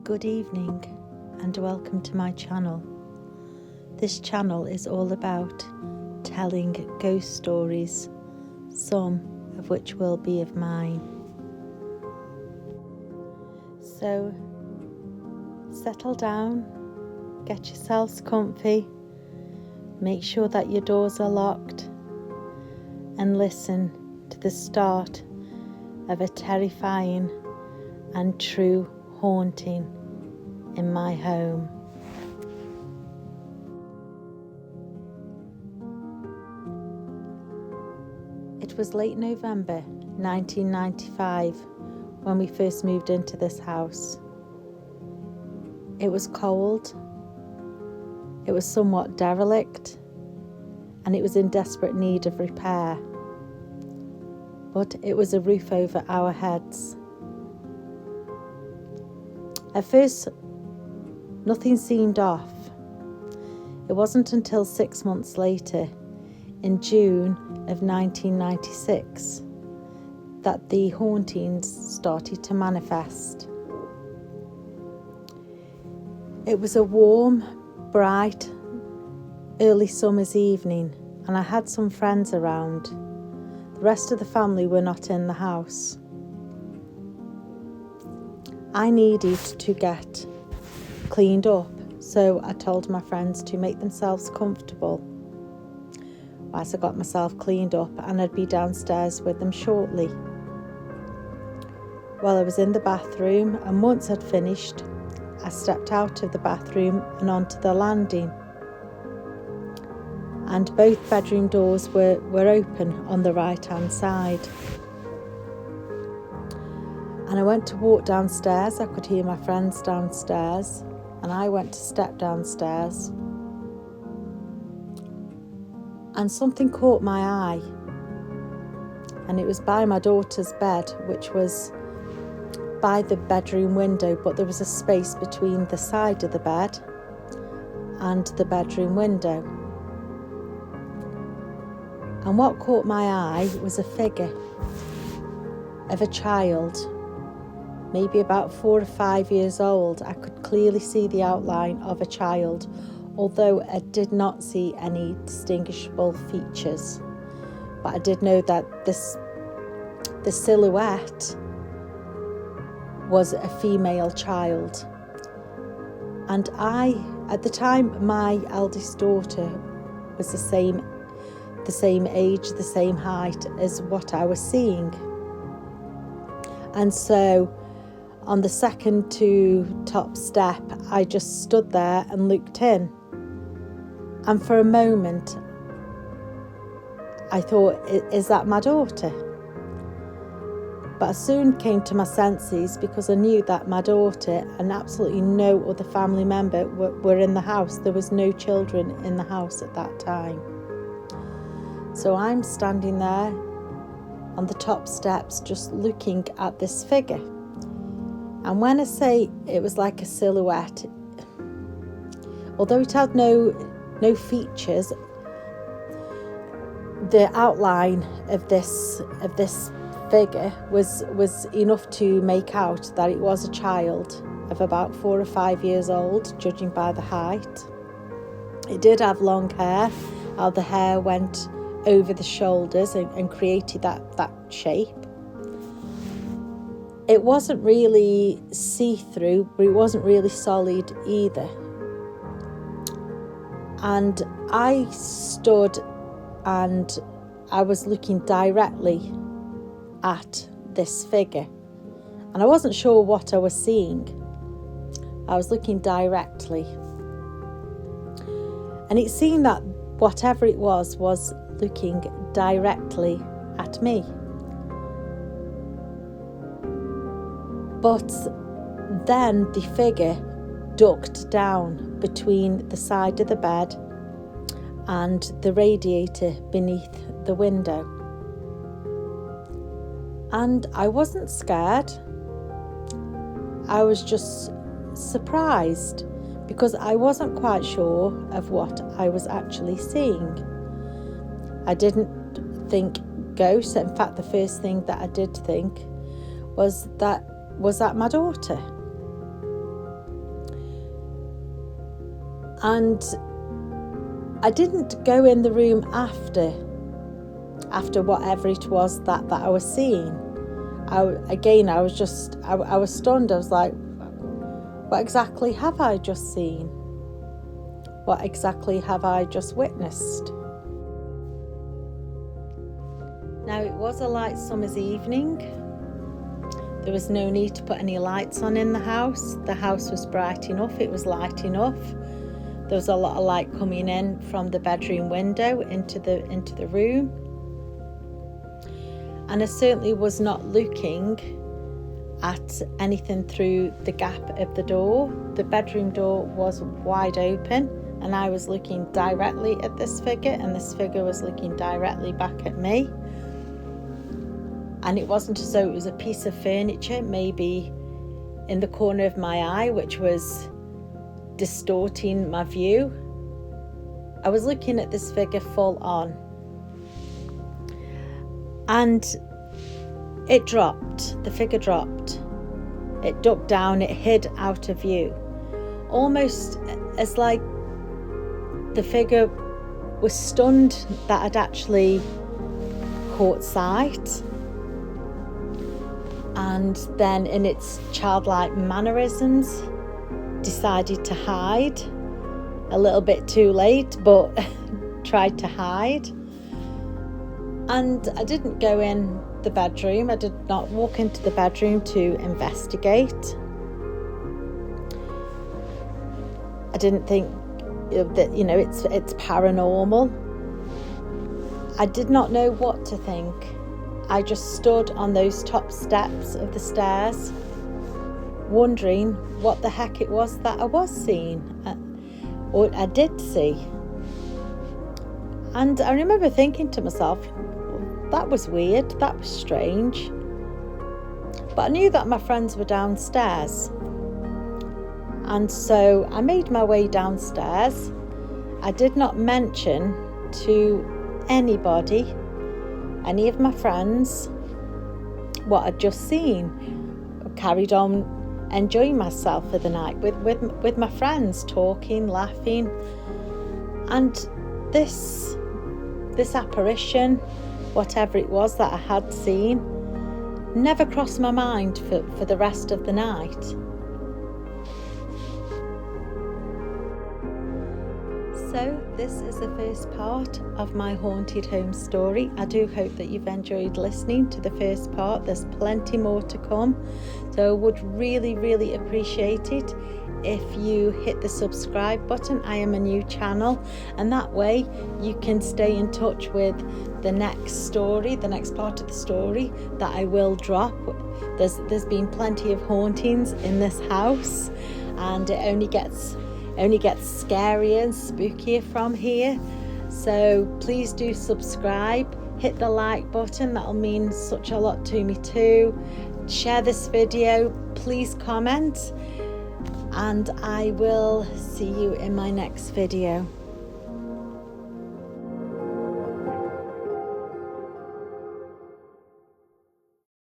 Good evening and welcome to my channel. This channel is all about telling ghost stories, some of which will be of mine. So settle down, get yourselves comfy, make sure that your doors are locked, and listen to the start of a terrifying and true haunting in my home. It was late November 1995 when we first moved into this house. It was cold, it was somewhat derelict, and it was in desperate need of repair. But it was a roof over our heads. At first, nothing seemed off. It wasn't until 6 months later, in June of 1996, that the hauntings started to manifest. It was a warm, bright, early summer's evening, and I had some friends around. The rest of the family were not in the house. I needed to get cleaned up, so I told my friends to make themselves comfortable whilst I got myself cleaned up, and I'd be downstairs with them shortly. Well, I was in the bathroom, and once I'd finished, I stepped out of the bathroom and onto the landing, and both bedroom doors were open on the right hand side. And I went to walk downstairs. I could hear my friends downstairs, and I went to step downstairs, and something caught my eye, and it was by my daughter's bed, which was by the bedroom window, but there was a space between the side of the bed and the bedroom window. And what caught my eye was a figure of a child, maybe about 4 or 5 years old. I could clearly see the outline of a child, although I did not see any distinguishable features. But I did know that the silhouette was a female child. And at the time, my eldest daughter was the same age, the same height as what I was seeing. And so on the second to top step, I just stood there and looked in. And for a moment, I thought, is that my daughter? But I soon came to my senses, because I knew that my daughter and absolutely no other family member were in the house. There was no children in the house at that time. So I'm standing there on the top steps just looking at this figure. And when I say it was like a silhouette, although it had no features, the outline of this figure was enough to make out that it was a child of about 4 or 5 years old, judging by the height. It did have long hair. How the hair went over the shoulders and created that shape. It wasn't really see-through, but it wasn't really solid either. And I stood and I was looking directly at this figure. And I wasn't sure what I was seeing. I was looking directly. And it seemed that whatever it was looking directly at me. But then the figure ducked down between the side of the bed and the radiator beneath the window. And I wasn't scared. I was just surprised, because I wasn't quite sure of what I was actually seeing. I didn't think ghost. In fact, the first thing that I did think was that my daughter? And I didn't go in the room after whatever it was that I was seeing. I was stunned. I was like, what exactly have I just seen? What exactly have I just witnessed? Now, it was a light summer's evening. There was no need to put any lights on in the house. The house was bright enough, it was light enough. There was a lot of light coming in from the bedroom window into the room. And I certainly was not looking at anything through the gap of the door. The bedroom door was wide open, and I was looking directly at this figure, and this figure was looking directly back at me. And it wasn't as though it was a piece of furniture, maybe in the corner of my eye, which was distorting my view. I was looking at this figure full on. And it dropped, the figure dropped. It ducked down, it hid out of view. Almost as like the figure was stunned that I'd actually caught sight. And then in its childlike mannerisms, decided to hide. A little bit too late, but tried to hide. And I didn't go in the bedroom. I did not walk into the bedroom to investigate. I didn't think that, it's paranormal. I did not know what to think. I just stood on those top steps of the stairs, wondering what the heck it was that I was seeing, or I did see. And I remember thinking to myself, that was weird, that was strange. But I knew that my friends were downstairs. And so I made my way downstairs. I did not mention to anybody, any of my friends, what I'd just seen. I carried on enjoying myself for the night with my friends, talking, laughing. And this apparition, whatever it was that I had seen, never crossed my mind for the rest of the night. So this is the first part of my haunted home story. I do hope that you've enjoyed listening to the first part. There's plenty more to come. So I would really, really appreciate it if you hit the subscribe button. I am a new channel, and that way you can stay in touch with the next story, the next part of the story that I will drop. There's been plenty of hauntings in this house, and it only gets scarier and spookier from here. So please do subscribe, hit the like button, that'll mean such a lot to me too. Share this video, please comment, and I will see you in my next video.